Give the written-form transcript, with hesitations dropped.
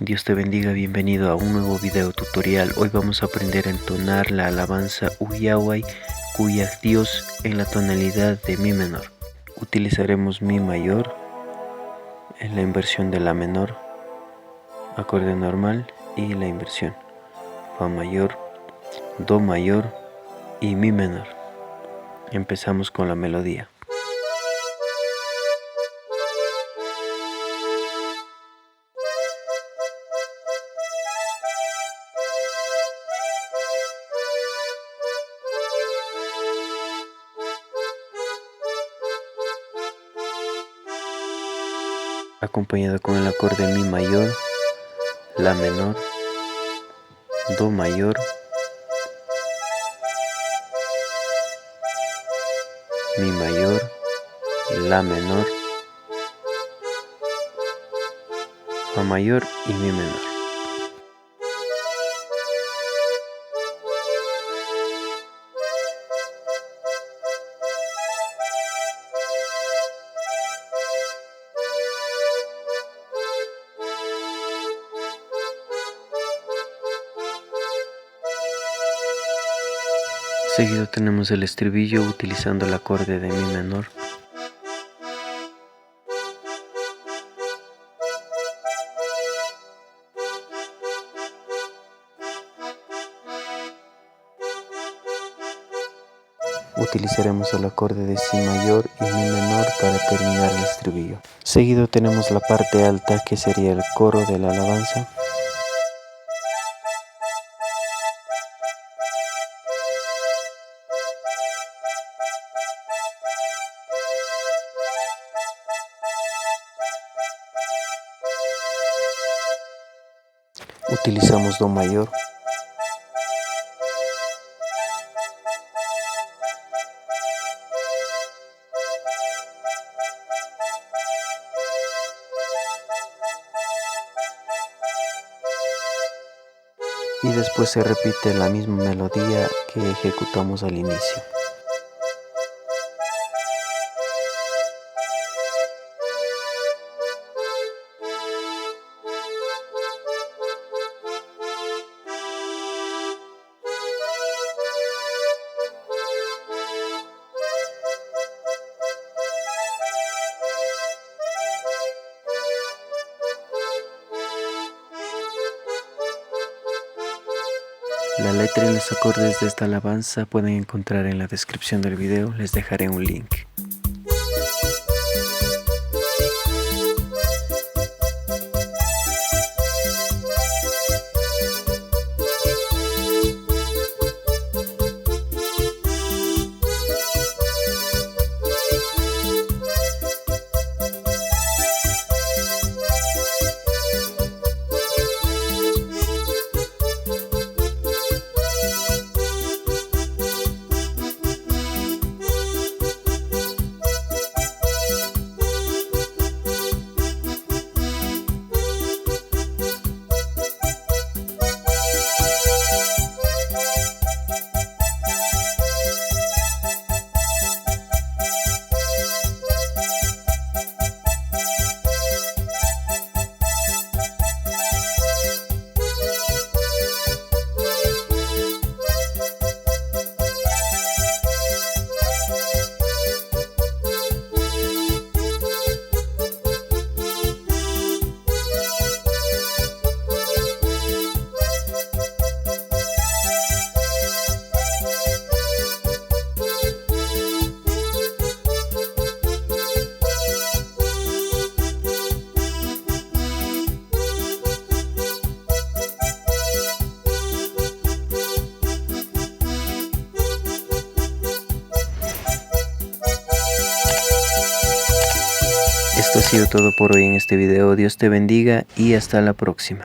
Dios te bendiga, bienvenido a un nuevo video tutorial. Hoy vamos a aprender a entonar la alabanza Uyawai Kuyak Dios en la tonalidad de Mi menor. Utilizaremos Mi mayor en la inversión de La menor, acorde normal y la inversión, Fa mayor, Do mayor y Mi menor. Empezamos con la melodía. Acompañado con el acorde Mi mayor, La menor, Do mayor, Mi mayor, La menor, Fa mayor y Mi menor. Seguido tenemos el estribillo utilizando el acorde de Mi menor. Utilizaremos el acorde de Si mayor y Mi menor para terminar el estribillo. Seguido tenemos la parte alta, que sería el coro de la alabanza. Utilizamos Do mayor. Y después se repite la misma melodía que ejecutamos al inicio. La letra y los acordes de esta alabanza pueden encontrar en la descripción del video, les dejaré un link. Esto ha sido todo por hoy en este video. Dios te bendiga y hasta la próxima.